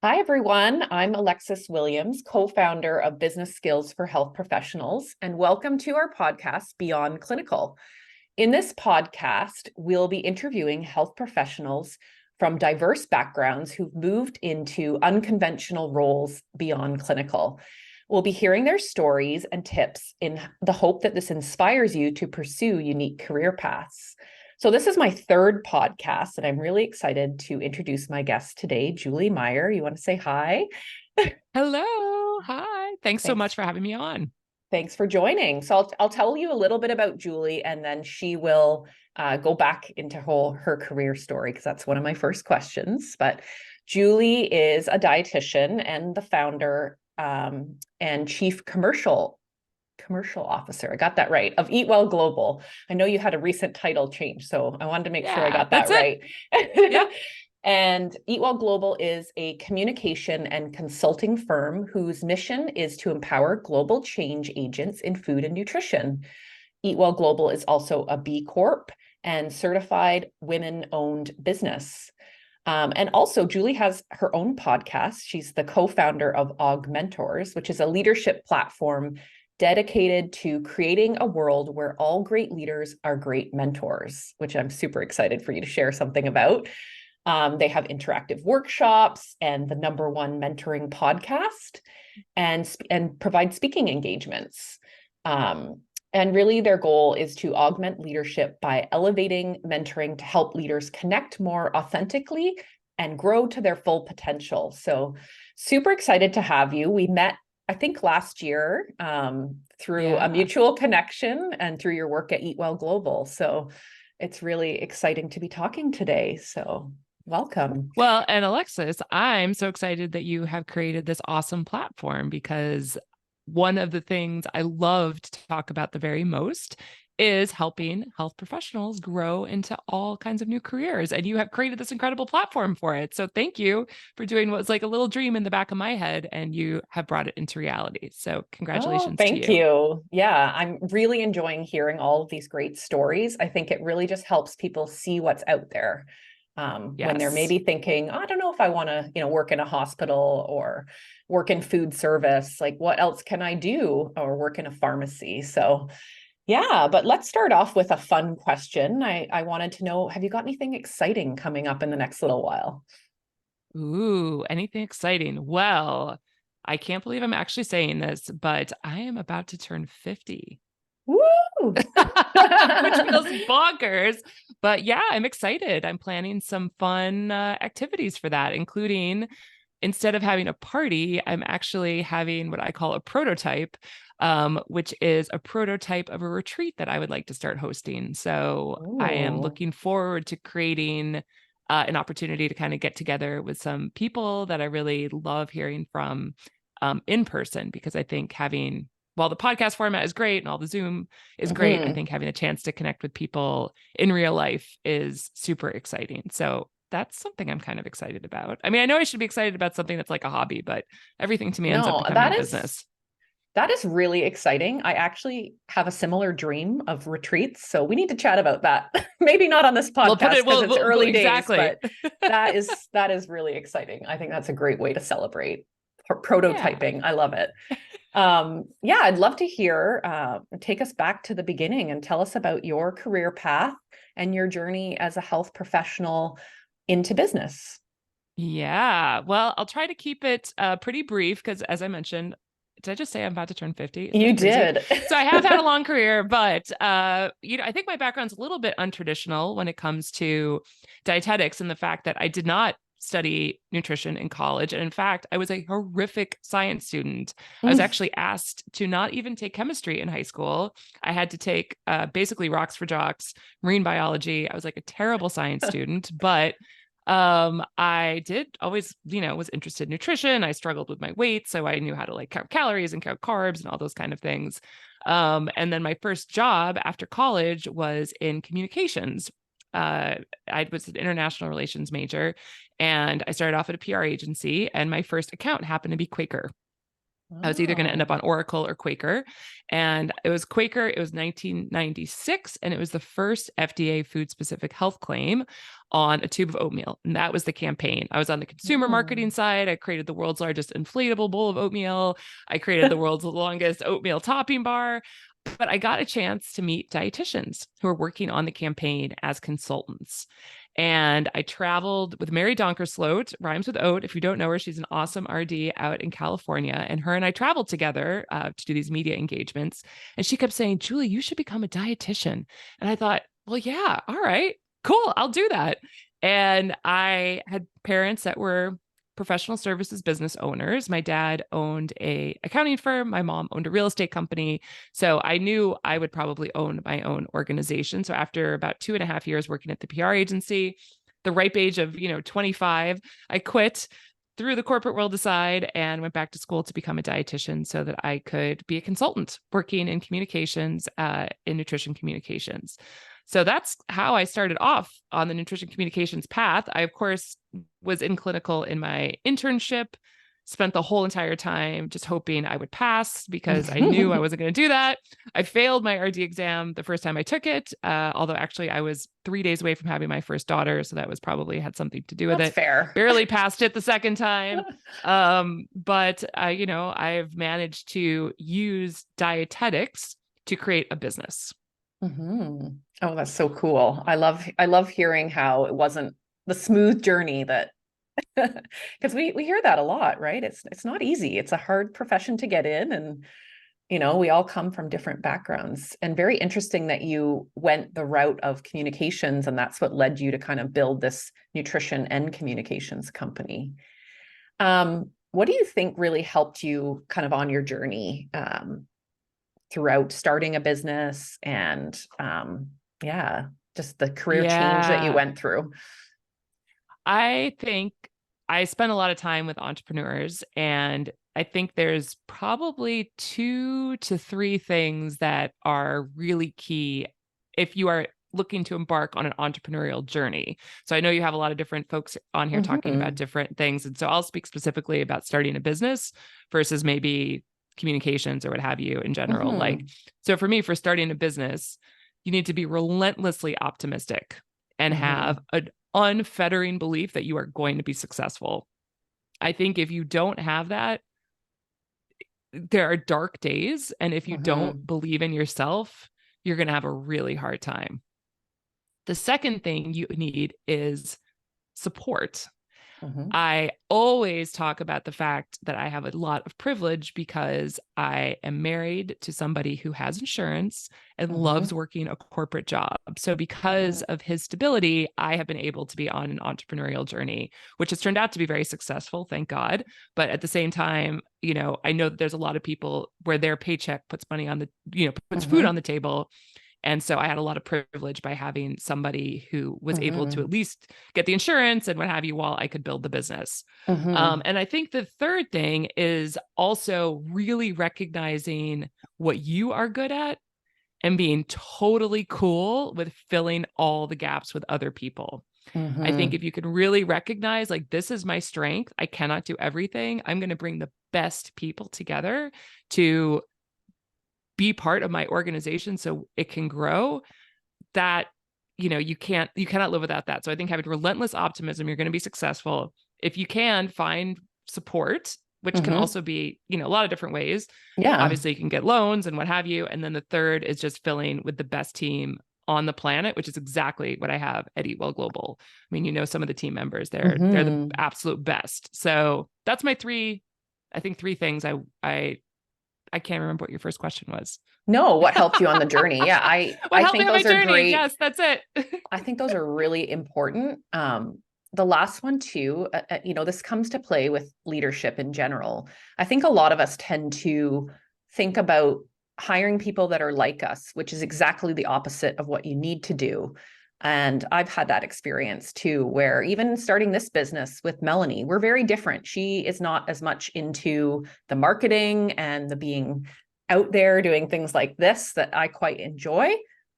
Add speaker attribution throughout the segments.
Speaker 1: Hi, everyone. I'm Alexis Williams, co-founder of Business Skills for Health Professionals, and welcome to our podcast, Beyond Clinical. In this podcast, we'll be interviewing health professionals from diverse backgrounds who've moved into unconventional roles beyond clinical. We'll be hearing their stories and tips in the hope that this inspires you to pursue unique career paths. So this is my third podcast, and I'm really excited to introduce my guest today, Julie Meyer. You want to say hi?
Speaker 2: Hello. Hi. Thanks so much
Speaker 1: Thanks.
Speaker 2: for having me on.
Speaker 1: Thanks for joining. So I'll tell you a little bit about Julie, and then she will go back into her career story, because that's one of my first questions. But Julie is a dietitian and the founder and chief commercial officer. I got that right, of Eat Well Global. I know you had a recent title change, so I wanted to make sure I got that
Speaker 2: That's
Speaker 1: right.
Speaker 2: Yep.
Speaker 1: And Eat Well Global is a communication and consulting firm whose mission is to empower global change agents in food and nutrition. Eat Well Global is also a B-Corp and certified women-owned business. And also, Julie has her own podcast. She's the co-founder of AugMentors, which is a leadership platform dedicated to creating a world where all great leaders are great mentors, which I'm super excited for you to share something about. They have interactive workshops and the #1 mentoring podcast, and provide speaking engagements. And really their goal is to augment leadership by elevating mentoring to help leaders connect more authentically and grow to their full potential. So super excited to have you. We met, I think, last year through a mutual connection and through your work at Eat Well Global. So it's really exciting to be talking today. So welcome.
Speaker 2: Well, and Alexis, I'm so excited that you have created this awesome platform, because one of the things I love to talk about the very most is helping health professionals grow into all kinds of new careers. And you have created this incredible platform for it. So thank you for doing what was like a little dream in the back of my head, and you have brought it into reality. So congratulations to
Speaker 1: Thank you. Yeah, I'm really enjoying hearing all of these great stories. I think it really just helps people see what's out there. When they're maybe thinking, oh, I don't know if I want to, work in a hospital or work in food service, like what else can I do, or work in a pharmacy? So yeah, but let's start off with a fun question. I wanted to know, have you got anything exciting coming up in the next little while?
Speaker 2: Ooh, anything exciting? Well, I can't believe I'm actually saying this, but I am about to turn 50.
Speaker 1: Woo!
Speaker 2: Which feels bonkers. But yeah, I'm excited. I'm planning some fun activities for that, including, instead of having a party, I'm actually having what I call a prototype, which is a prototype of a retreat that I would like to start hosting. So I am looking forward to creating an opportunity to kind of get together with some people that I really love hearing from in person, because I think while the podcast format is great and all the Zoom is great, I think having a chance to connect with people in real life is super exciting. So that's something I'm kind of excited about. I mean, I know I should be excited about something that's like a hobby, but everything to me ends up becoming a business.
Speaker 1: That is really exciting. I actually have a similar dream of retreats, so we need to chat about that. Maybe not on this podcast because it's early days, but that is really exciting. I think that's a great way to celebrate prototyping. I love it. Yeah, I'd love to hear, take us back to the beginning and tell us about your career path and your journey as a health professional into business.
Speaker 2: Yeah, well, I'll try to keep it pretty brief, because as I mentioned, did I just say I'm about to turn 50?
Speaker 1: You did.
Speaker 2: So I have had a long career, but I think my background's a little bit untraditional when it comes to dietetics, and the fact that I did not study nutrition in college. And in fact, I was a horrific science student. I was actually asked to not even take chemistry in high school. I had to take basically rocks for jocks, marine biology. I was like a terrible science student, but I did always, was interested in nutrition. I struggled with my weight, so I knew how to like count calories and count carbs and all those kind of things. And then my first job after college was in communications. I was an international relations major, and I started off at a PR agency, and my first account happened to be Quaker. I was either going to end up
Speaker 1: Oh.
Speaker 2: on Oracle or Quaker. And it was Quaker. It was 1996. And it was the first FDA food specific health claim on a tube of oatmeal. And that was the campaign. I was on the consumer marketing
Speaker 1: Mm.
Speaker 2: side. I created the world's largest inflatable bowl of oatmeal. I created the world's longest oatmeal topping bar. But I got a chance to meet dietitians who are working on the campaign as consultants. And I traveled with Mary Donkersloot, rhymes with oat. If you don't know her, she's an awesome RD out in California. And her and I traveled together to do these media engagements. And she kept saying, Julie, you should become a dietitian. And I thought, well, yeah, all right, cool, I'll do that. And I had parents that were professional services business owners. My dad owned a accounting firm. My mom owned a real estate company. So I knew I would probably own my own organization. So after about 2.5 years working at the PR agency, the ripe age of, 25, I quit, threw the corporate world aside, and went back to school to become a dietitian so that I could be a consultant working in communications, in nutrition communications. So that's how I started off on the nutrition communications path. I, of course, was in clinical in my internship, spent the whole entire time just hoping I would pass because I knew I wasn't going to do that. I failed my RD exam the first time I took it, although actually I was 3 days away from having my first daughter. So that was probably had something to do with
Speaker 1: That's
Speaker 2: it.
Speaker 1: fair.
Speaker 2: Barely passed it the second time. But I've managed to use dietetics to create a business.
Speaker 1: Mm-hmm. Oh, that's so cool. I love hearing how it wasn't the smooth journey that because we hear that a lot, right? It's not easy. It's a hard profession to get in, and we all come from different backgrounds. And very interesting that you went the route of communications, and that's what led you to kind of build this nutrition and communications company. What do you think really helped you kind of on your journey throughout starting a business and yeah, just the career change that you
Speaker 2: Yeah.
Speaker 1: went through?
Speaker 2: I think I spent a lot of time with entrepreneurs, and I think there's probably 2 to 3 things that are really key if you are looking to embark on an entrepreneurial journey. So I know you have a lot of different folks on here talking about
Speaker 1: Mm-hmm.
Speaker 2: different things. And so I'll speak specifically about starting a business versus maybe communications or what have you in general.
Speaker 1: Mm-hmm.
Speaker 2: So for me, for starting a business, you need to be relentlessly optimistic and
Speaker 1: Mm-hmm.
Speaker 2: have an unfettering belief that you are going to be successful. I think if you don't have that, there are dark days. And if you don't
Speaker 1: Mm-hmm.
Speaker 2: believe in yourself, you're going to have a really hard time. The second thing you need is support.
Speaker 1: Mm-hmm.
Speaker 2: I always talk about the fact that I have a lot of privilege because I am married to somebody who has insurance and
Speaker 1: Mm-hmm.
Speaker 2: loves working a corporate job. So because
Speaker 1: Mm-hmm.
Speaker 2: of his stability, I have been able to be on an entrepreneurial journey, which has turned out to be very successful, thank God. But at the same time, I know that there's a lot of people where their paycheck puts money on the, puts food
Speaker 1: Mm-hmm.
Speaker 2: on the table. And so I had a lot of privilege by having somebody who was able to
Speaker 1: Mm-hmm.
Speaker 2: at least get the insurance and what have you while I could build the business.
Speaker 1: Mm-hmm.
Speaker 2: And I think the third thing is also really recognizing what you are good at and being totally cool with filling all the gaps with other people. I think
Speaker 1: Mm-hmm.
Speaker 2: if you can really recognize, like, this is my strength, I cannot do everything. I'm going to bring the best people together to be part of my organization so it can grow. That you cannot live without that. So I think having relentless optimism, you're going to be successful. If you can find support, which can
Speaker 1: Mm-hmm.
Speaker 2: also be a lot of different ways.
Speaker 1: Yeah.
Speaker 2: Obviously you can get loans and what have you. And then the third is just filling with the best team on the planet, which is exactly what I have at Eat Well Global. I mean, some of the team members, they're the
Speaker 1: Mm-hmm.
Speaker 2: absolute best. So that's my three things. I can't remember what your first question was.
Speaker 1: No, what helped you on the journey? Yeah, I
Speaker 2: What
Speaker 1: I
Speaker 2: helped me
Speaker 1: think
Speaker 2: on my
Speaker 1: those are
Speaker 2: journey?
Speaker 1: great.
Speaker 2: Yes, that's it.
Speaker 1: I think those are really important. The last one too, this comes to play with leadership in general. I think a lot of us tend to think about hiring people that are like us, which is exactly the opposite of what you need to do. And I've had that experience too, where even starting this business with Melanie, we're very different. She is not as much into the marketing and the being out there doing things like this that I quite enjoy,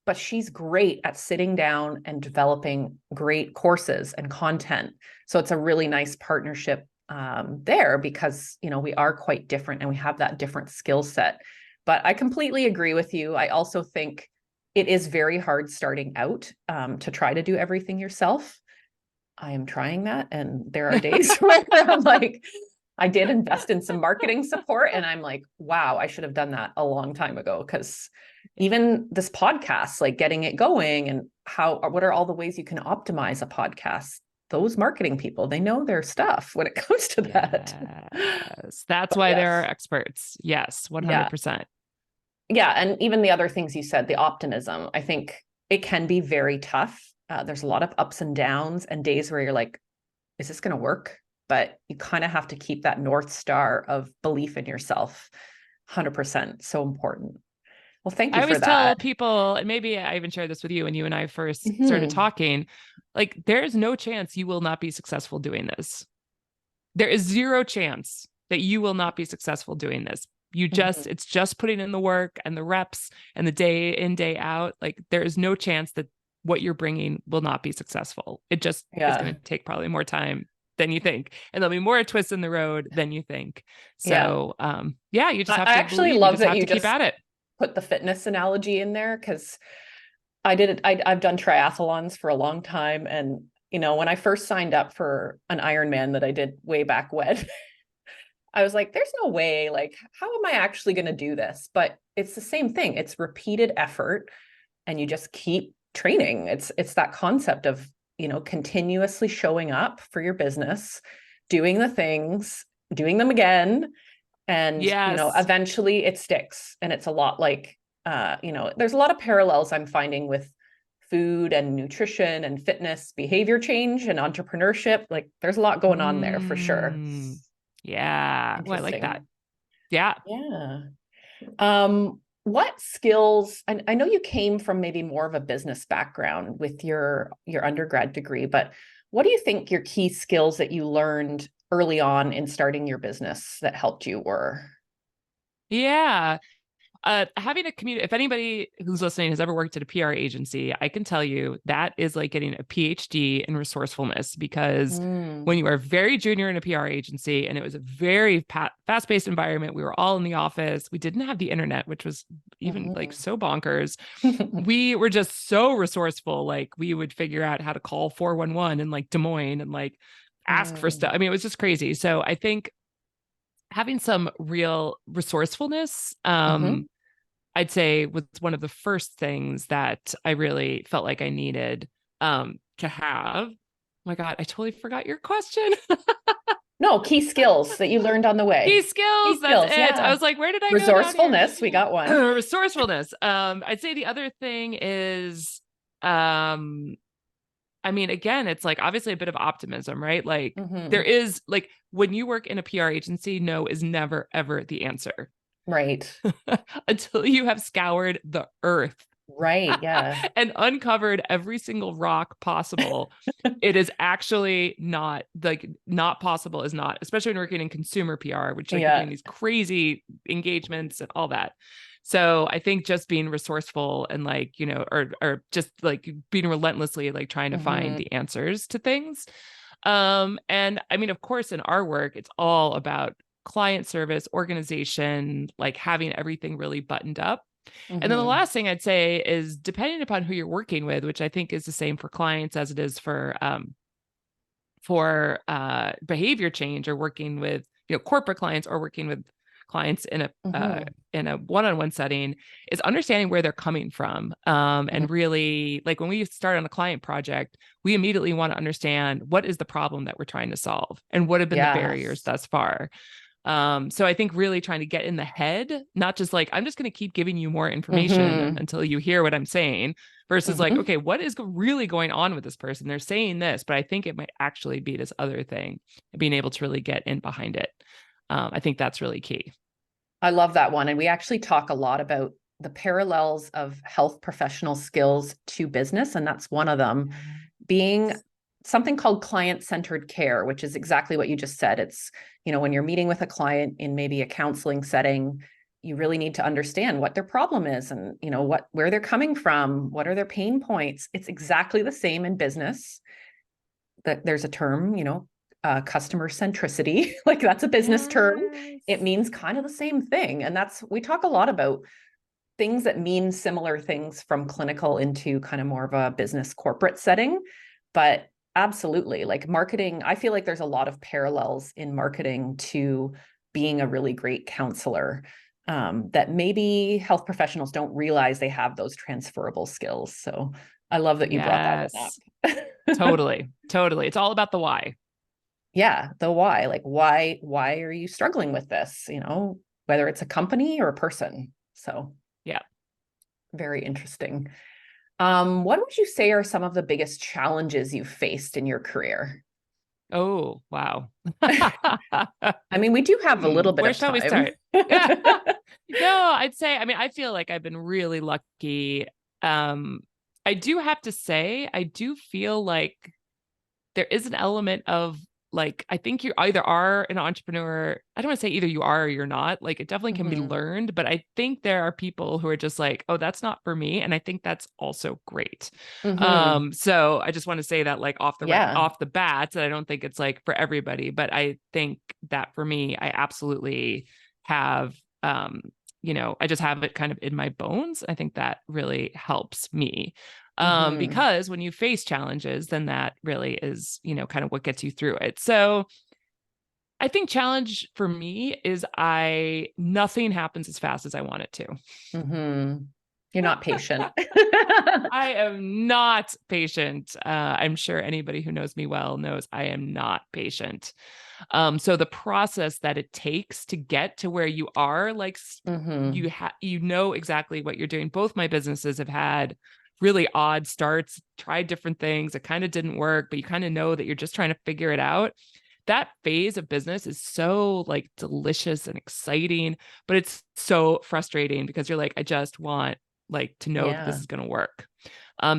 Speaker 1: but she's great at sitting down and developing great courses and content. So it's a really nice partnership there because, we are quite different and we have that different skill set. But I completely agree with you. I also think it is very hard starting out to try to do everything yourself. I am trying that. And there are days where I'm like, I did invest in some marketing support and I'm like, wow, I should have done that a long time ago. Cause even this podcast, like getting it going and what are all the ways you can optimize a podcast? Those marketing people, they know their stuff when it comes to that.
Speaker 2: Yes. That's
Speaker 1: But
Speaker 2: why there
Speaker 1: yes,
Speaker 2: are experts. Yes,
Speaker 1: yeah.
Speaker 2: 100%.
Speaker 1: Yeah. And even the other things you said, the optimism, I think it can be very tough. There's a lot of ups and downs and days where you're like, is this going to work? But you kind of have to keep that North Star of belief in yourself. 100%. So important. Well, thank
Speaker 2: I
Speaker 1: you for
Speaker 2: always tell
Speaker 1: that.
Speaker 2: people, and maybe I even shared this with you when you and I first started
Speaker 1: Mm-hmm.
Speaker 2: talking, like there's no chance you will not be successful doing this. There is zero chance that you will not be successful doing this.
Speaker 1: Mm-hmm.
Speaker 2: It's just putting in the work and the reps and the day in, day out. Like there is no chance that what you're bringing will not be successful. It just is
Speaker 1: Yeah.
Speaker 2: going to take probably more time than you think. And there'll be more twists in the road than you think.
Speaker 1: Yeah.
Speaker 2: So, yeah, you just
Speaker 1: I
Speaker 2: have to
Speaker 1: actually
Speaker 2: believe, you
Speaker 1: love
Speaker 2: just
Speaker 1: that
Speaker 2: have
Speaker 1: you
Speaker 2: to keep
Speaker 1: just
Speaker 2: at it.
Speaker 1: put the fitness analogy in there because I did it. I've done triathlons for a long time. And, when I first signed up for an Ironman that I did way back when, I was like, there's no way, like, how am I actually going to do this? But it's the same thing. It's repeated effort and you just keep training. It's that concept of, continuously showing up for your business, doing the things, doing them again. And,
Speaker 2: Yes.
Speaker 1: eventually it sticks. And it's a lot like, there's a lot of parallels I'm finding with food and nutrition and fitness, behavior change and entrepreneurship. Like there's a lot going on there for sure.
Speaker 2: Yeah. Well, I like that.
Speaker 1: Interesting.
Speaker 2: Yeah.
Speaker 1: Yeah. What skills, I know you came from maybe more of a business background with your undergrad degree, but what do you think your key skills that you learned early on in starting your business that helped you were?
Speaker 2: Yeah. Having a community, if anybody who's listening has ever worked at a PR agency, I can tell you that is like getting a PhD in resourcefulness because when
Speaker 1: Mm,
Speaker 2: you are very junior in a PR agency and it was a very fast-paced environment, we were all in the office. We didn't have the internet, which was even like
Speaker 1: mhm.
Speaker 2: so bonkers. We were just so resourceful. Like we would figure out how to call 411 in like Des Moines and like ask for stuff.
Speaker 1: Mm,
Speaker 2: I mean, it was just crazy. So I think having some real resourcefulness,
Speaker 1: mhm.
Speaker 2: I'd say was one of the first things that I really felt like I needed to have. Oh my God, I totally forgot your question.
Speaker 1: No, key skills that you learned on the
Speaker 2: Key
Speaker 1: way. Key
Speaker 2: skills, that's
Speaker 1: skills,
Speaker 2: it. I
Speaker 1: yeah.
Speaker 2: was like, where did I go down here?
Speaker 1: Resourcefulness, we got one.
Speaker 2: Resourcefulness. I'd say the other thing is um I mean, again, it's like obviously a bit of optimism, right? Like there
Speaker 1: Hmm.
Speaker 2: is like when you work in a PR agency, no is never ever the answer
Speaker 1: Right.
Speaker 2: until you have scoured the earth
Speaker 1: Right. Yeah.
Speaker 2: and uncovered every single rock possible. It is actually not like not possible is not, especially when working in consumer PR, which like you're doing
Speaker 1: Yeah.
Speaker 2: these crazy engagements and all that. So I think just being resourceful and like, or just like being relentlessly like trying to find
Speaker 1: Hmm.
Speaker 2: the answers to things. And I mean, of course, in our work, it's all about client service, organization, like having everything really buttoned up. And then the
Speaker 1: Hmm.
Speaker 2: last thing I'd say is depending upon who you're working with, which I think is the same for clients as it is for behavior change or working with corporate clients or working with clients
Speaker 1: Hmm.
Speaker 2: in a one-on-one setting is understanding where they're coming from, and really like when we start on a client project, we immediately want to understand what is the problem that we're trying to solve and what have been the barriers
Speaker 1: Yes.
Speaker 2: thus far. So I think really trying to get in the head, not just like, I'm just going to keep giving you more information
Speaker 1: Hmm.
Speaker 2: until you hear what I'm saying, versus like,
Speaker 1: Hmm.
Speaker 2: okay, what is really going on with this person? They're saying this, but I think it might actually be this other thing, and being able to really get in behind it. I think that's really key.
Speaker 1: I love that one. And we actually talk a lot about the parallels of health professional skills to business. And that's one of them being
Speaker 2: Yes.
Speaker 1: something called client-centered care, which is exactly what you just said. It's, when you're meeting with a client in maybe a counseling setting, you really need to understand what their problem is and, where they're coming from, what are their pain points. It's exactly the same in business. That there's a term, customer centricity. Like that's a business term.
Speaker 2: Yes.
Speaker 1: It means kind of the same thing. And we talk a lot about things that mean similar things from clinical into kind of more of a business corporate setting. But absolutely, like marketing, I feel like there's a lot of parallels in marketing to being a really great counselor, that maybe health professionals don't realize they have those transferable skills. So I love that you brought that one
Speaker 2: Yes.
Speaker 1: up.
Speaker 2: Totally. Totally. It's all about the why.
Speaker 1: Yeah, the why, like why are you struggling with this? Whether it's a company or a person. So
Speaker 2: Yeah.
Speaker 1: very interesting. What would you say are some of the biggest challenges you've faced in your career?
Speaker 2: Oh, wow.
Speaker 1: I mean, we do have a little bit
Speaker 2: Where
Speaker 1: of
Speaker 2: shall we
Speaker 1: time.
Speaker 2: start? No, I'd say, I mean, I feel like I've been really lucky. I do have to say, I do feel like there is an element of like, I think you either are an entrepreneur. I don't want to say either you are or you're not. Like, it definitely can be
Speaker 1: Mhm.
Speaker 2: learned, but I think there are people who are just like, oh, that's not for me. And I think that's also great.
Speaker 1: Mhm.
Speaker 2: So I just want to say that like
Speaker 1: Yeah.
Speaker 2: off the bat, that I don't think it's like for everybody, but I think that for me, I absolutely have, I just have it kind of in my bones. I think that really helps me.
Speaker 1: Mhm.
Speaker 2: Because when you face challenges, then that really is, kind of what gets you through it. So I think challenge for me is nothing happens as fast as I want it to.
Speaker 1: Mhm. You're not patient.
Speaker 2: I am not patient. I'm sure anybody who knows me well knows I am not patient. So the process that it takes to get to where you are, like
Speaker 1: Mhm.
Speaker 2: you know exactly what you're doing. Both my businesses have had really odd starts, tried different things. It kind of didn't work, but you kind of know that you're just trying to figure it out. That phase of business is so like delicious and exciting, but it's so frustrating because you're like, I just want like to know that this
Speaker 1: Yeah.
Speaker 2: is going to work.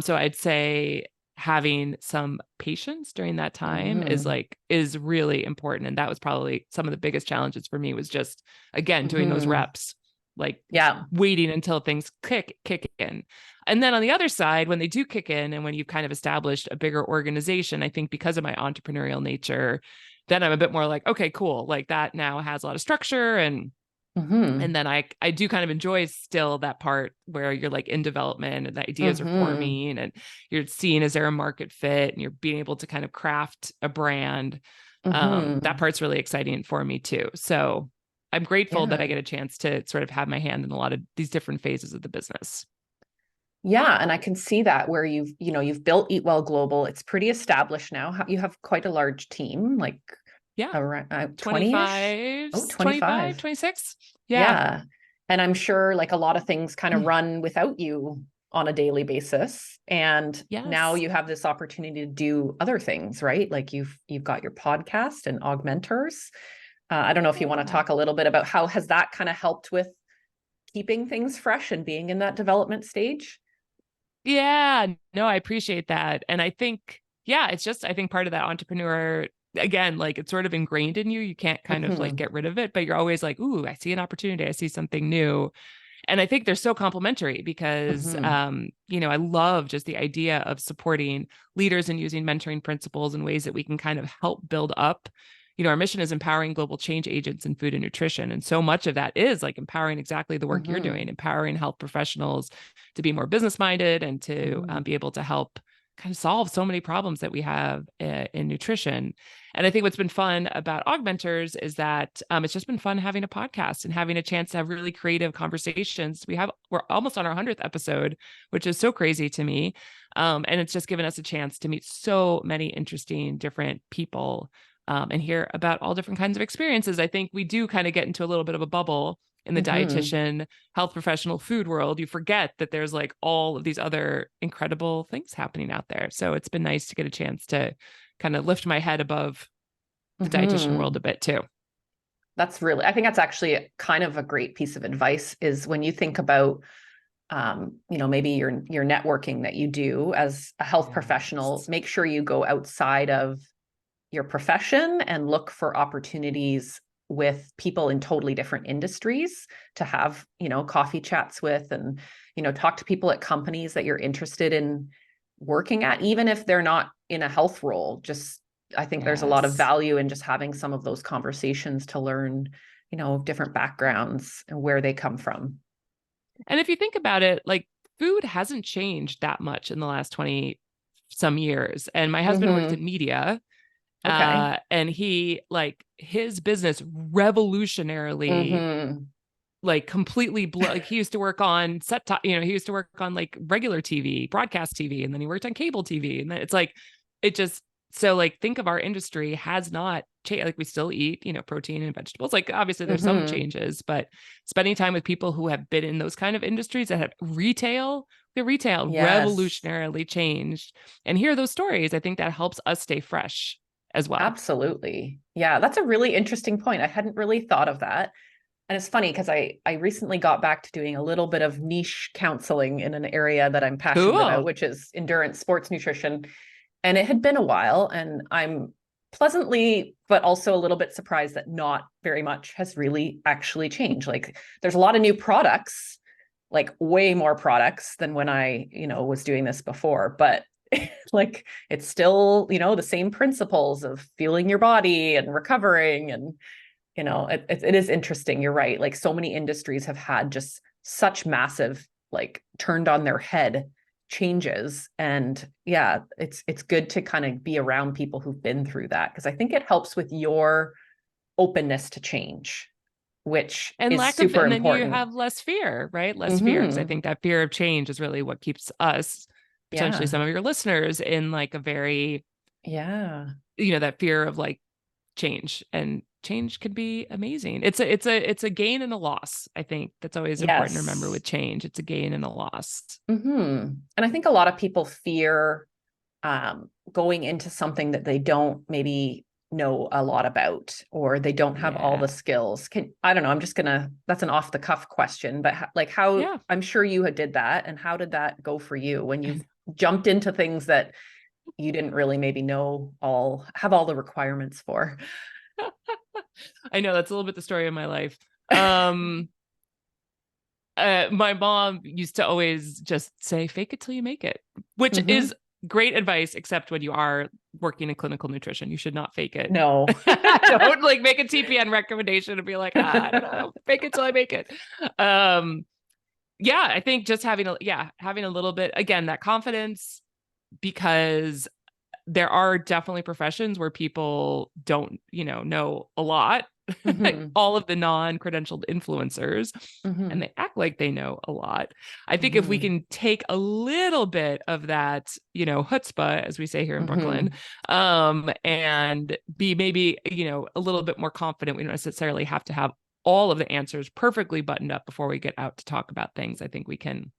Speaker 2: So I'd say having some patience during that time
Speaker 1: Mhm.
Speaker 2: is really important. And that was probably some of the biggest challenges for me was just, again, doing those
Speaker 1: Mhm.
Speaker 2: reps, like
Speaker 1: Yeah.
Speaker 2: waiting until things kick in. And then on the other side, when they do kick in and when you've kind of established a bigger organization, I think because of my entrepreneurial nature, then I'm a bit more like, okay, cool. Like that now has a lot of structure and
Speaker 1: Mhm.
Speaker 2: then I do kind of enjoy still that part where you're like in development and the ideas are
Speaker 1: Mhm.
Speaker 2: forming and you're seeing is there a market fit and you're being able to kind of craft a brand. That
Speaker 1: Mhm.
Speaker 2: part's really exciting for me too. So I'm grateful that I
Speaker 1: Yeah.
Speaker 2: get a chance to sort of have my hand in a lot of these different phases of the business.
Speaker 1: Yeah, and I can see that where you've built Eat Well Global. It's pretty established now. You have quite a large team, like
Speaker 2: Yeah.
Speaker 1: around 20-ish.
Speaker 2: 25,
Speaker 1: Oh,
Speaker 2: 25,
Speaker 1: 25.
Speaker 2: 26. Yeah.
Speaker 1: Yeah. And I'm sure like a lot of things kind of run without you on a daily basis. And now
Speaker 2: Yes.
Speaker 1: you have this opportunity to do other things, right? Like you've got your podcast and AugMentors. I don't know if you want to
Speaker 2: Yeah.
Speaker 1: talk a little bit about how has that kind of helped with keeping things fresh and being in that development stage?
Speaker 2: Yeah, no, I appreciate that. And I think, yeah, it's just, I think part of that entrepreneur, again, like it's sort of ingrained in you. You can't kind of like
Speaker 1: Hmm.
Speaker 2: get rid of it, but you're always like, ooh, I see an opportunity. I see something new. And I think they're so complementary because,
Speaker 1: Hmm.
Speaker 2: I love just the idea of supporting leaders and using mentoring principles in ways that we can kind of help build up. Our mission is empowering global change agents in food and nutrition. And so much of that is like empowering exactly the work you're
Speaker 1: Hmm.
Speaker 2: doing, empowering health professionals to be more business minded and to
Speaker 1: Hmm.
Speaker 2: be able to help kind of solve so many problems that we have in nutrition. And I think what's been fun about AugMentors is that it's just been fun having a podcast and having a chance to have really creative conversations. We're almost on our 100th episode, which is so crazy to me. And it's just given us a chance to meet so many interesting different people and hear about all different kinds of experiences. I think we do kind of get into a little bit of a bubble in the
Speaker 1: Hmm.
Speaker 2: dietitian, health professional, food world. You forget that there's like all of these other incredible things happening out there. So it's been nice to get a chance to kind of lift my head above the dietitian world a
Speaker 1: Hmm.
Speaker 2: bit too.
Speaker 1: I think that's actually kind of a great piece of advice is when you think about, maybe your networking that you do as a health professional,
Speaker 2: Yes.
Speaker 1: make sure you go outside of your profession and look for opportunities with people in totally different industries to have, coffee chats with and, talk to people at companies that you're interested in working at, even if they're not in a health role, just I think there's a lot of
Speaker 2: Yes.
Speaker 1: value in just having some of those conversations to learn, different backgrounds and where they come from.
Speaker 2: And if you think about it, like food hasn't changed that much in the last 20 some years. And my husband worked
Speaker 1: Mm-hmm.
Speaker 2: in media,
Speaker 1: Okay.
Speaker 2: and he like his business revolutionarily
Speaker 1: Mm-hmm.
Speaker 2: like completely like he used to work on set top, he used to work on like regular TV, broadcast TV, and then he worked on cable TV. And then it's like it just so like think of our industry has not changed. Like we still eat, protein and vegetables. Like obviously there's some
Speaker 1: Mm-hmm.
Speaker 2: changes, but spending time with people who have been in those kind of industries that have the retail
Speaker 1: Yes,
Speaker 2: revolutionarily changed. And hear those stories, I think that helps us stay fresh as well.
Speaker 1: absolutely. Yeah, that's a really interesting point. I hadn't really thought of that. And it's funny because I recently got back to doing a little bit of niche counseling in an area that I'm passionate about,
Speaker 2: Cool.
Speaker 1: which is endurance sports nutrition. And it had been a while, and I'm pleasantly, but also a little bit surprised that not very much has really actually changed. Like there's a lot of new products, like way more products than when I, was doing this before, but like it's still, the same principles of fueling your body and recovering. And it is interesting. You're right. Like so many industries have had just such massive, like turned on their head changes. And yeah, it's good to kind of be around people who've been through that, because I think it helps with your openness to change, which
Speaker 2: And
Speaker 1: is
Speaker 2: lack of,
Speaker 1: super
Speaker 2: and then you
Speaker 1: important.
Speaker 2: have less fear, right? Less fear. Because I
Speaker 1: Mm-hmm.
Speaker 2: think that fear of change is really what keeps us, potentially
Speaker 1: Yeah.
Speaker 2: some of your listeners, in like a very,
Speaker 1: Yeah.
Speaker 2: that fear of like change. And change can be amazing. It's a gain and a loss. I think that's always important to remember
Speaker 1: Yes.
Speaker 2: with change. It's a gain and a loss.
Speaker 1: Mm-hmm. And I think a lot of people fear going into something that they don't maybe know a lot about, or they don't have all
Speaker 2: Yeah.
Speaker 1: the skills. I don't know, I'm just gonna, that's an off the cuff question, but like how,
Speaker 2: Yeah.
Speaker 1: I'm sure you had did that, and how did that go for you when you've jumped into things that you didn't really maybe have all the requirements for?
Speaker 2: I know that's a little bit the story of my life. Um, my mom used to always just say, fake it till you make it, which
Speaker 1: Mm-hmm.
Speaker 2: is great advice, except when you are working in clinical nutrition. You should not fake it.
Speaker 1: No.
Speaker 2: Don't like make a TPN recommendation and be like, I don't know, fake it till I make it. Um, yeah, I think just having a little bit, again, that confidence, because there are definitely professions where people don't, know a lot,
Speaker 1: Mm-hmm.
Speaker 2: all of the non-credentialed influencers, and
Speaker 1: Mm-hmm.
Speaker 2: they act like they know a lot. I think if we
Speaker 1: Mm-hmm.
Speaker 2: can take a little bit of that, chutzpah, as we say here in Brooklyn,
Speaker 1: Mm-hmm.
Speaker 2: and be maybe, a little bit more confident, we don't necessarily have to have all of the answers perfectly buttoned up before we get out to talk about things. I think we can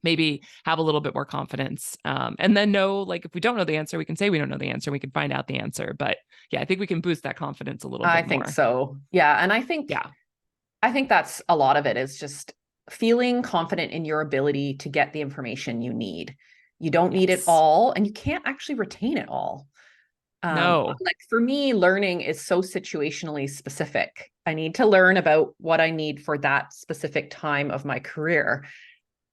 Speaker 2: maybe have a little bit more confidence, and then know, like, if we don't know the answer, we can say we don't know the answer, we can find out the answer. But yeah, I think we can boost that confidence a little
Speaker 1: I
Speaker 2: bit
Speaker 1: think
Speaker 2: more.
Speaker 1: so. Yeah. And
Speaker 2: Yeah.
Speaker 1: I think that's a lot of it, is just feeling confident in your ability to get the information you need. You don't need it
Speaker 2: Yes.
Speaker 1: all, and you can't actually retain it all.
Speaker 2: No.
Speaker 1: Like for me, learning is so situationally specific. I need to learn about what I need for that specific time of my career.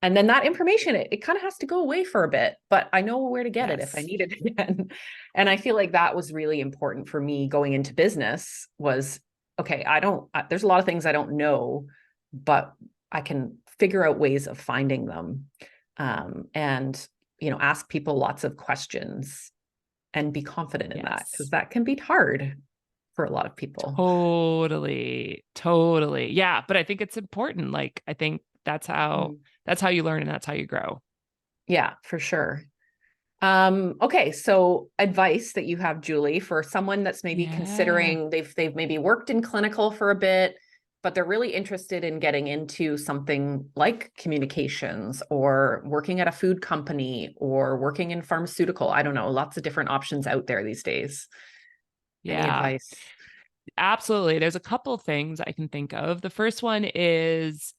Speaker 1: And then that information, it kind of has to go away for a bit, but I know where to get it if I
Speaker 2: Yes.
Speaker 1: need it again. And I feel like that was really important for me going into business was, okay, there's a lot of things I don't know, but I can figure out ways of finding them. And, ask people lots of questions and be confident in that, because
Speaker 2: Yes.
Speaker 1: that can be hard for a lot of people.
Speaker 2: Totally. Totally. Yeah. But I think it's important. Like, I think
Speaker 1: Mm.
Speaker 2: that's how you learn and that's how you grow.
Speaker 1: Yeah, for sure. Okay, so advice that you have, Julie, for someone that's maybe
Speaker 2: Yeah.
Speaker 1: considering they've maybe worked in clinical for a bit, but they're really interested in getting into something like communications or working at a food company or working in pharmaceutical. I don't know, lots of different options out there these days. Any
Speaker 2: Yeah.
Speaker 1: advice?
Speaker 2: Absolutely. There's a couple of things I can think of. The first one is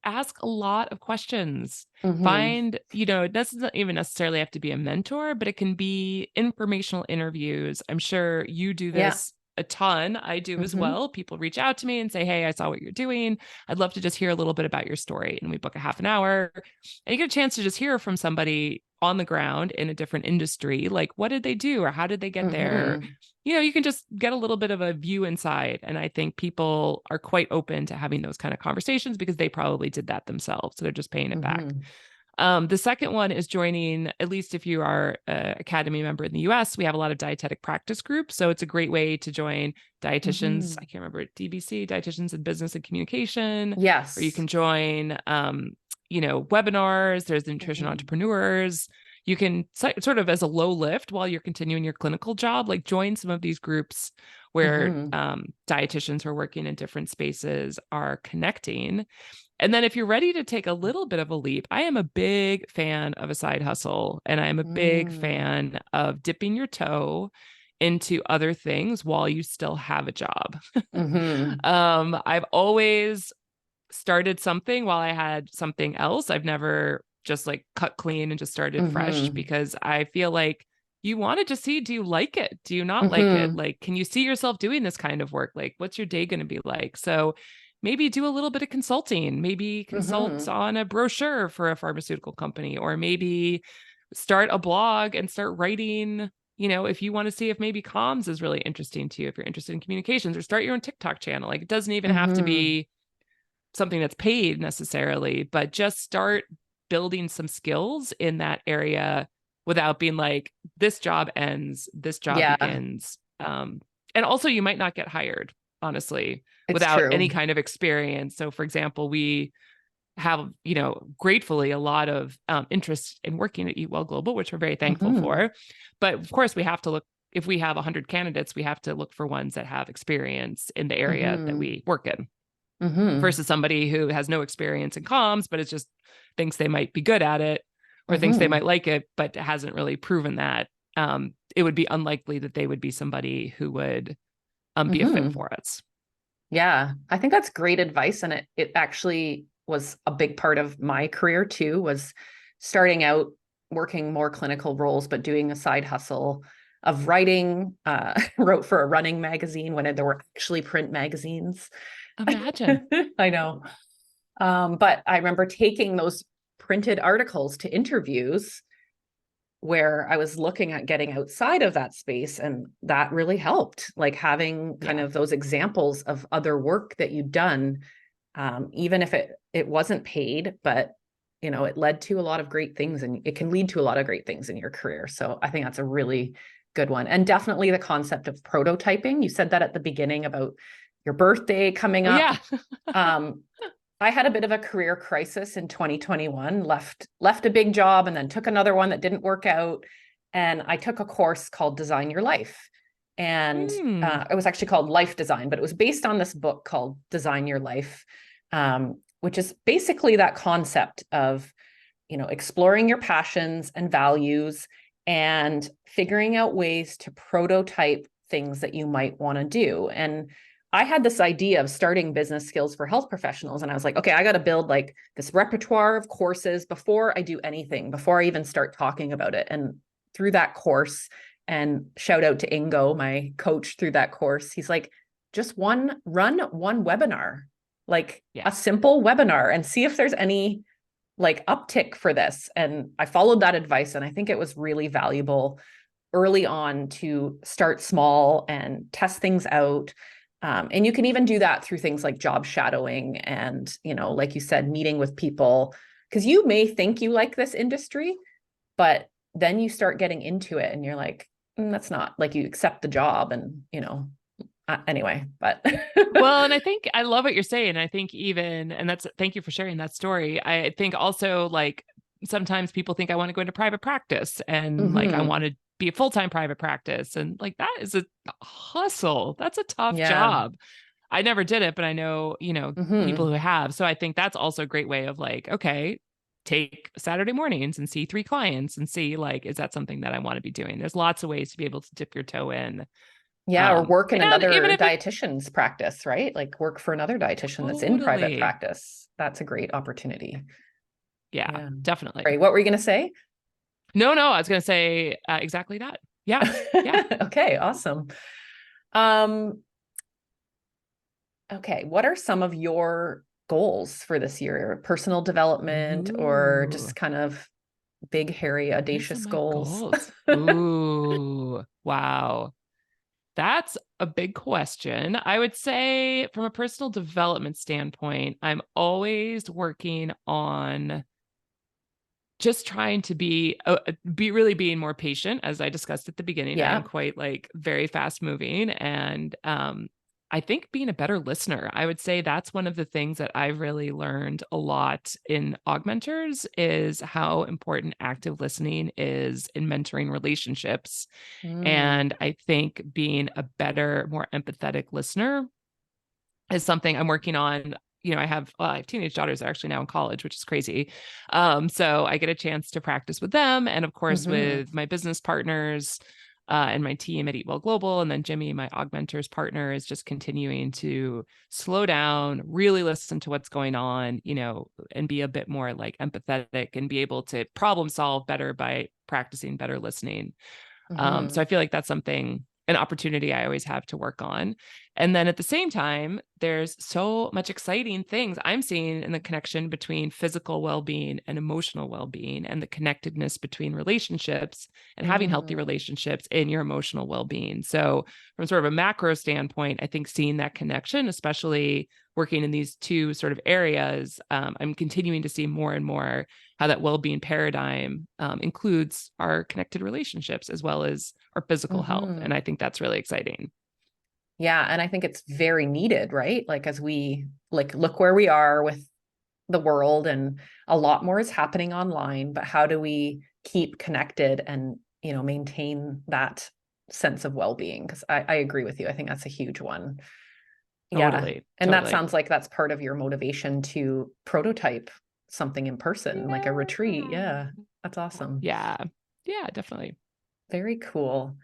Speaker 2: ask a lot of questions.
Speaker 1: Mm-hmm.
Speaker 2: Find, it doesn't even necessarily have to be a mentor, but it can be informational interviews. I'm sure you do
Speaker 1: Yeah.
Speaker 2: this a ton. I do as well. People reach out to me and say, hey, I saw what you're doing. I'd love to just hear a little bit about your story. And we book a half an hour and you get a chance to just hear from somebody on the ground in a different industry. Like, what did they do or how did they get there? You can just get a little bit of a view inside. And I think people are quite open to having those kind of conversations because they probably did that themselves. So they're just paying it back. The second one is joining, at least if you are an Academy member in the US, we have a lot of dietetic practice groups. So it's a great way to join dietitians. I can't remember, DBC, dietitians in business and communication.
Speaker 1: Yes.
Speaker 2: Or you can join, webinars. There's the nutrition entrepreneurs. You can sort of as a low lift while you're continuing your clinical job, like join some of these groups where dietitians who are working in different spaces are connecting. And then if you're ready to take a little bit of a leap, I am a big fan of a side hustle, and I am a big fan of dipping your toe into other things while you still have a job. I've always started something while I had something else. I've never just like cut clean and just started fresh, because I feel like you want to just see, do you like it? Do you not like it? Like, can you see yourself doing this kind of work? Like, what's your day going to be like? So maybe do a little bit of consulting, maybe consult on a brochure for a pharmaceutical company, or maybe start a blog and start writing, if you want to see if maybe comms is really interesting to you, if you're interested in communications, or start your own TikTok channel. Like, it doesn't even have to be something that's paid necessarily, but just start building some skills in that area without being like, this job ends, this job begins. And also you might not get hired, honestly, without any kind of experience. So for example, we have, gratefully a lot of interest in working at Eat Well Global, which we're very thankful for. But of course we have to look, if we have 100 candidates, we have to look for ones that have experience in the area that we work in. Versus somebody who has no experience in comms, but it's just thinks they might be good at it, or thinks they might like it, but hasn't really proven that. It would be unlikely that they would be somebody who would be a fit for us.
Speaker 1: Yeah, I think that's great advice. And it actually was a big part of my career too, was starting out working more clinical roles, but doing a side hustle of writing, wrote for a running magazine when there were actually print magazines.
Speaker 2: Imagine.
Speaker 1: I know. But I remember taking those printed articles to interviews where I was looking at getting outside of that space. And that really helped, like having kind of those examples of other work that you'd done, even if it wasn't paid, but it led to a lot of great things, and it can lead to a lot of great things in your career. So I think that's a really good one. And definitely the concept of prototyping. You said that at the beginning about your birthday coming up. I had a bit of a career crisis in 2021, left a big job and then took another one that didn't work out. And I took a course called Design Your Life. And it was actually called Life Design, but it was based on this book called Design Your Life, which is basically that concept of, exploring your passions and values and figuring out ways to prototype things that you might want to do. And I had this idea of starting business skills for health professionals. And I was like, okay, I got to build like this repertoire of courses before I do anything, before I even start talking about it. And through that course, and shout out to Ingo, my coach through that course, he's like, just run one webinar, like a simple webinar, and see if there's any like uptick for this. And I followed that advice. And I think it was really valuable early on to start small and test things out. And you can even do that through things like job shadowing and, like you said, meeting with people, because you may think you like this industry, but then you start getting into it and you're like, that's not, like, you accept the job and, anyway, but.
Speaker 2: Well, and I think I love what you're saying. I think thank you for sharing that story. I think also, like, sometimes people think I want to go into private practice and like, I want to be a full-time private practice. And like, that is a hustle. That's a tough job. I never did it, but I know, people who have. So I think that's also a great way of like, okay, take Saturday mornings and see 3 clients and see, like, is that something that I want to be doing? There's lots of ways to be able to dip your toe in.
Speaker 1: Or work in another dietitian's practice, right? Like work for another dietitian that's in private practice. That's a great opportunity.
Speaker 2: Yeah, definitely.
Speaker 1: Right. What were you going to say?
Speaker 2: No, I was going to say exactly that. Yeah.
Speaker 1: Okay, awesome. Um, okay, what are some of your goals for this year? Personal development or
Speaker 2: Ooh,
Speaker 1: just kind of big, hairy,
Speaker 2: what are some
Speaker 1: audacious
Speaker 2: of my
Speaker 1: goals?
Speaker 2: goals? Ooh, wow. That's a big question. I would say from a personal development standpoint, I'm always working on just trying to be really being more patient. As I discussed at the beginning, I am
Speaker 1: Yeah.
Speaker 2: quite like very fast moving, and I think being a better listener, I would say that's one of the things that I've really learned a lot in augmenters is how important active listening is in mentoring relationships.
Speaker 1: Mm.
Speaker 2: And I think being a better, more empathetic listener is something I'm working on. I have teenage daughters that are actually now in college, which is crazy. So I get a chance to practice with them, and of course
Speaker 1: Hmm.
Speaker 2: with my business partners and my team at Eat Well Global, and then Jimmy, my augmenters partner, is just continuing to slow down, really listen to what's going on, and be a bit more like empathetic and be able to problem solve better by practicing better listening. So
Speaker 1: Hmm.
Speaker 2: I feel like that's an opportunity I always have to work on. And then at the same time, there's so much exciting things I'm seeing in the connection between physical well-being and emotional well-being, and the connectedness between relationships and having healthy
Speaker 1: Mm.
Speaker 2: relationships in your emotional well-being. So from sort of a macro standpoint, I think seeing that connection, especially working in these two sort of areas, I'm continuing to see more and more how that well-being paradigm includes our connected relationships as well as our physical health. And
Speaker 1: Hmm.
Speaker 2: I think that's really exciting.
Speaker 1: Yeah, and I think it's very needed, right? Like as we like look where we are with the world and a lot more is happening online, but how do we keep connected and, maintain that sense of well-being? Because I agree with you. I think that's a huge one. Yeah.
Speaker 2: Totally.
Speaker 1: And that
Speaker 2: Totally.
Speaker 1: sounds like that's part of your motivation to prototype something in person, like a retreat. Yeah. That's awesome.
Speaker 2: Yeah. Yeah, definitely.
Speaker 1: Very cool.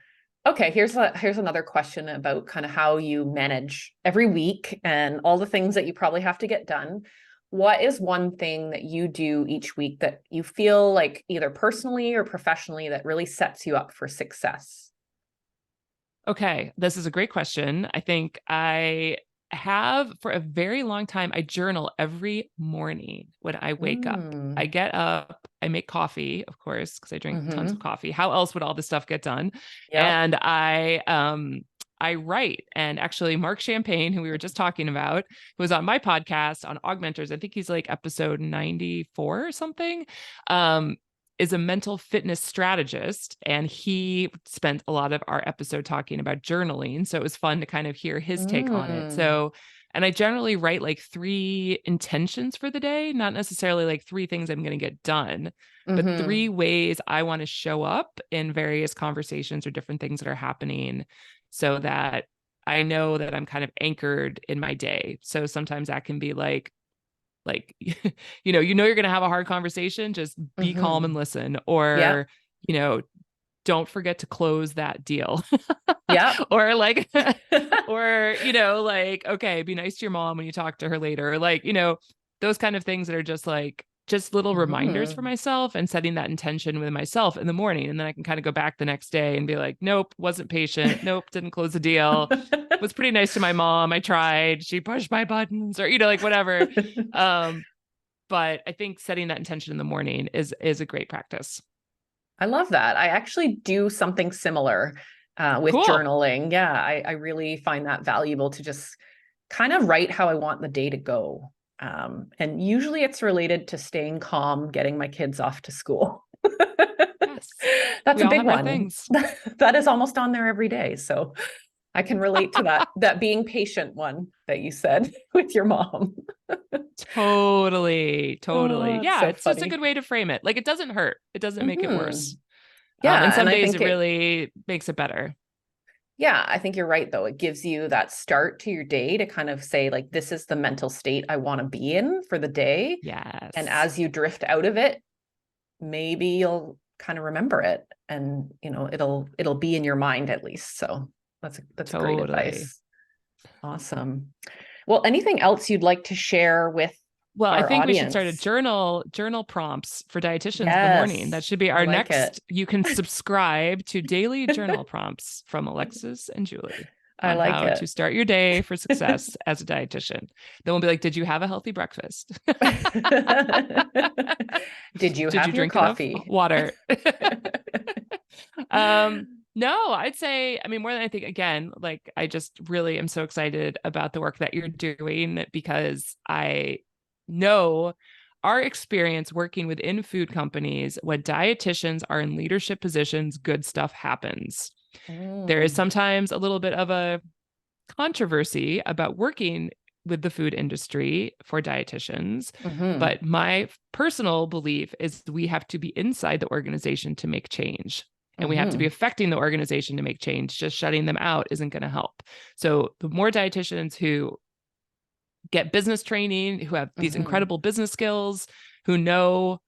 Speaker 1: Okay, here's another question about kind of how you manage every week and all the things that you probably have to get done. What is one thing that you do each week that you feel like either personally or professionally that really sets you up for success?
Speaker 2: Okay, this is a great question. I think I have for a very long time. I journal every morning when I wake up. I
Speaker 1: Mm.
Speaker 2: get up, I make coffee, of course, because I drink tons of
Speaker 1: Mm-hmm.
Speaker 2: coffee. How else would all this stuff get done?
Speaker 1: Yep.
Speaker 2: And I write. And actually, Mark Champagne, who we were just talking about, who was on my podcast on Augmentors, I think he's like episode 94 or something. Is a mental fitness strategist, and he spent a lot of our episode talking about journaling. So it was fun to kind of hear his take on it.
Speaker 1: Mm.
Speaker 2: So, and I generally write like 3 intentions for the day, not necessarily like 3 things I'm going to get done, but
Speaker 1: Mm-hmm.
Speaker 2: 3 ways I want to show up in various conversations or different things that are happening so that I know that I'm kind of anchored in my day. So sometimes that can be like you're going to have a hard conversation, just be calm and
Speaker 1: Mm-hmm.
Speaker 2: listen,
Speaker 1: Yep.
Speaker 2: or you know don't forget to close that deal.
Speaker 1: Yep.
Speaker 2: Or like or like, okay, be nice to your mom when you talk to her later, or like those kind of things that are just little reminders for
Speaker 1: Mm-hmm.
Speaker 2: myself, and setting that intention with myself in the morning, and then I can kind of go back the next day and be like, nope, wasn't patient, nope, didn't close the deal, was pretty nice to my mom, I tried, she pushed my buttons, or like whatever. um but I think setting that intention in the morning is a great practice.
Speaker 1: I love that. I actually do something similar with
Speaker 2: Cool.
Speaker 1: journaling. Yeah, I really find that valuable to just kind of write how I want the day to go. And usually it's related to staying calm, getting my kids off to school.
Speaker 2: Yes.
Speaker 1: That's
Speaker 2: We
Speaker 1: a
Speaker 2: all
Speaker 1: big
Speaker 2: have our
Speaker 1: one.
Speaker 2: things.
Speaker 1: That is almost on there every day. So I can relate to that being patient one that you said with your mom.
Speaker 2: Totally. Totally.
Speaker 1: Oh, it's
Speaker 2: Yeah.
Speaker 1: so
Speaker 2: It's just a
Speaker 1: funny.
Speaker 2: good way to frame it. Like, it doesn't hurt. It doesn't make it
Speaker 1: Hmm.
Speaker 2: worse. And
Speaker 1: Yeah, and
Speaker 2: some
Speaker 1: I
Speaker 2: days
Speaker 1: think
Speaker 2: it really makes it better.
Speaker 1: yeah, I think you're right, though. It gives you that start to your day to kind of say, like, this is the mental state I want to be in for the day. And
Speaker 2: Yes.
Speaker 1: as you drift out of it, maybe you'll kind of remember it and, it'll be in your mind at least. So that's great
Speaker 2: Totally.
Speaker 1: advice. Awesome. Well, anything else you'd like to share with
Speaker 2: Well, I
Speaker 1: our
Speaker 2: think we should start a
Speaker 1: audience?
Speaker 2: journal prompts for dietitians in the morning. That
Speaker 1: Yes,
Speaker 2: should be
Speaker 1: I
Speaker 2: our
Speaker 1: like it.
Speaker 2: next. You can subscribe to daily journal prompts from Alexis and Julie.
Speaker 1: I
Speaker 2: on
Speaker 1: like
Speaker 2: how
Speaker 1: it.
Speaker 2: to start your day for success as a dietitian. Then we'll be like, did you have a healthy breakfast?
Speaker 1: Did you
Speaker 2: Did you
Speaker 1: have your
Speaker 2: drink enough
Speaker 1: coffee?
Speaker 2: water? um, no, I'd say, I mean, more than I think, again, like I just really am so excited about the work that you're doing because I know our experience working within food companies, when dietitians are in leadership positions, good stuff happens. There is
Speaker 1: Mm,
Speaker 2: sometimes a little bit of a controversy about working with the food industry for dietitians.
Speaker 1: mhm,
Speaker 2: But my personal belief is we have to be inside the organization to make change. And we have to be
Speaker 1: mhm,
Speaker 2: affecting the organization to make change. Just shutting them out isn't going to help. So the more dietitians who get business training, who have these
Speaker 1: mhm,
Speaker 2: incredible business skills, who know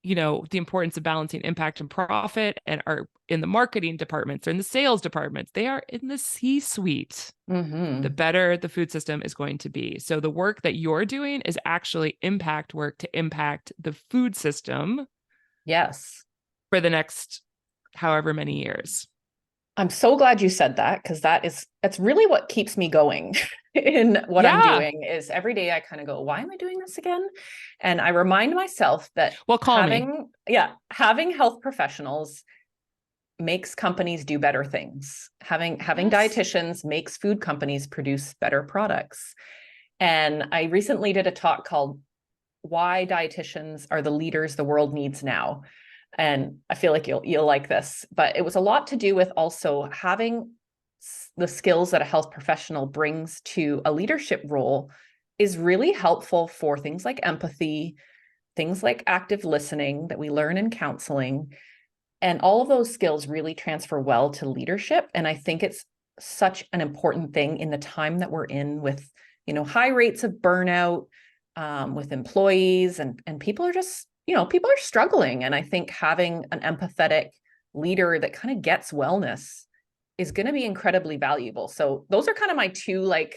Speaker 2: the importance of balancing impact and profit and are in the marketing departments or in the sales departments, they are in the C-suite, the
Speaker 1: mhm.
Speaker 2: better the food system is going to be. So the work that you're doing is actually impact work to impact the food system
Speaker 1: Yes.
Speaker 2: for the next however many years.
Speaker 1: I'm so glad you said that because that's really what keeps me going in what I'm
Speaker 2: Yeah.
Speaker 1: doing is every day I kind of go, why am I doing this again? And I remind myself that
Speaker 2: Well, call me.
Speaker 1: having health professionals makes companies do better things. Having
Speaker 2: Yes.
Speaker 1: dietitians makes food companies produce better products. And I recently did a talk called Why Dietitians Are the Leaders the World Needs Now. And I feel like you'll like this, but it was a lot to do with also having the skills that a health professional brings to a leadership role is really helpful for things like empathy, things like active listening that we learn in counseling, and all of those skills really transfer well to leadership. And I think it's such an important thing in the time that we're in with, high rates of burnout, with employees, and people are just, people are struggling. And I think having an empathetic leader that kind of gets wellness is going to be incredibly valuable. So those are kind of my two, like,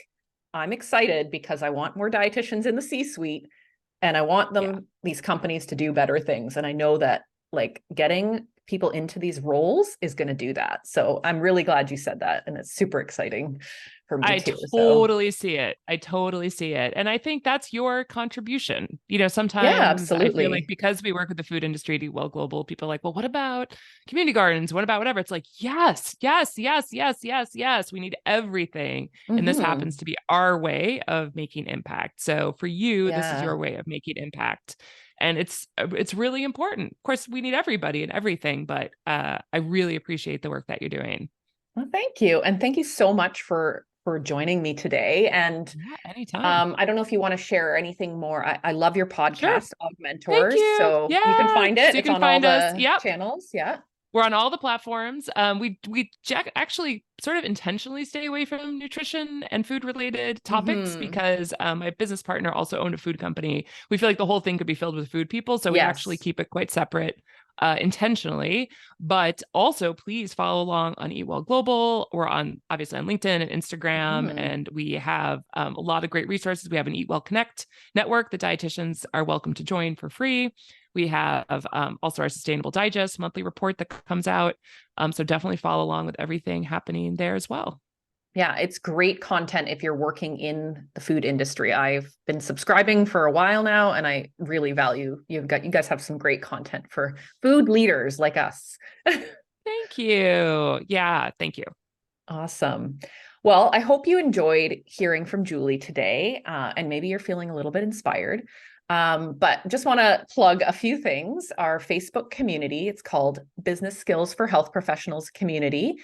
Speaker 1: I'm excited because I want more dietitians in the C-suite and I want
Speaker 2: Yeah.
Speaker 1: these companies to do better things. And I know that like getting people into these roles is going to do that. So I'm really glad you said that. And it's super exciting for me
Speaker 2: I
Speaker 1: too. So
Speaker 2: totally see it. I totally see it. And I think that's your contribution.
Speaker 1: yeah,
Speaker 2: Sometimes I feel like
Speaker 1: absolutely.
Speaker 2: because we work with the food industry to well global, people are like, well, what about community gardens? What about whatever? It's like, yes, yes, yes, yes, yes, yes. We need everything. And this happens
Speaker 1: Hmm.
Speaker 2: to be our way of making impact. So for you, this is
Speaker 1: Yeah.
Speaker 2: your way of making impact. And it's really important. Of course, we need everybody and everything, but I really appreciate the work that you're doing.
Speaker 1: Well, thank you. And thank you so much for joining me today. And
Speaker 2: Yeah, anytime.
Speaker 1: I don't know if you want to share anything more. I love your
Speaker 2: Sure.
Speaker 1: podcast,
Speaker 2: Thank
Speaker 1: AugMentors.
Speaker 2: you.
Speaker 1: So you can
Speaker 2: Yeah.
Speaker 1: find it.
Speaker 2: So you
Speaker 1: It's
Speaker 2: can
Speaker 1: on all
Speaker 2: find us.
Speaker 1: the
Speaker 2: Yep.
Speaker 1: channels. Yeah.
Speaker 2: We're on all the platforms. We actually sort of intentionally stay away from nutrition and food related topics
Speaker 1: Hmm.
Speaker 2: because my business partner also owned a food company. We feel like the whole thing could be filled with food people, so we actually
Speaker 1: Yes.
Speaker 2: keep it quite separate intentionally. But also, please follow along on Eat Well Global. We're on obviously on LinkedIn and Instagram,
Speaker 1: Hmm.
Speaker 2: and we have a lot of great resources. We have an Eat Well Connect network that dietitians are welcome to join for free. We have also our Sustainable Digest monthly report that comes out. So definitely follow along with everything happening there as well.
Speaker 1: Yeah, it's great content if you're working in the food industry. I've been subscribing for a while now, and I really value you guys have some great content for food leaders like us.
Speaker 2: Thank you. Yeah, thank you.
Speaker 1: Awesome. Well, I hope you enjoyed hearing from Julie today, and maybe you're feeling a little bit inspired. But just want to plug a few things. Our Facebook community, it's called Business Skills for Health Professionals Community.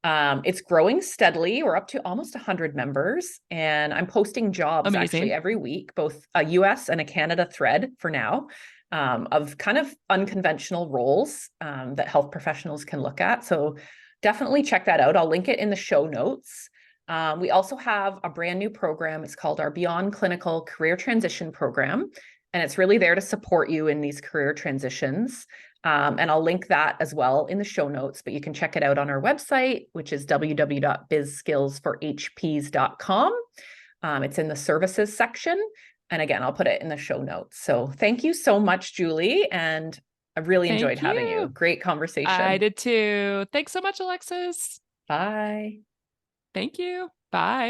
Speaker 1: It's growing steadily. We're up to almost 100 members, and I'm posting jobs actually
Speaker 2: Amazing.
Speaker 1: every week, both a US and a Canada thread for now, of kind of unconventional roles that health professionals can look at. So definitely check that out. I'll link it in the show notes. We also have a brand new program. It's called our Beyond Clinical Career Transition Program. And it's really there to support you in these career transitions. And I'll link that as well in the show notes, but you can check it out on our website, which is www.bizskillsforhps.com. It's in the services section. And again, I'll put it in the show notes. So thank you so much, Julie. And I really enjoyed
Speaker 2: Thank
Speaker 1: having you.
Speaker 2: you.
Speaker 1: Great
Speaker 2: I
Speaker 1: conversation.
Speaker 2: did too. Thanks so much, Alexis.
Speaker 1: Bye.
Speaker 2: Thank you. Bye.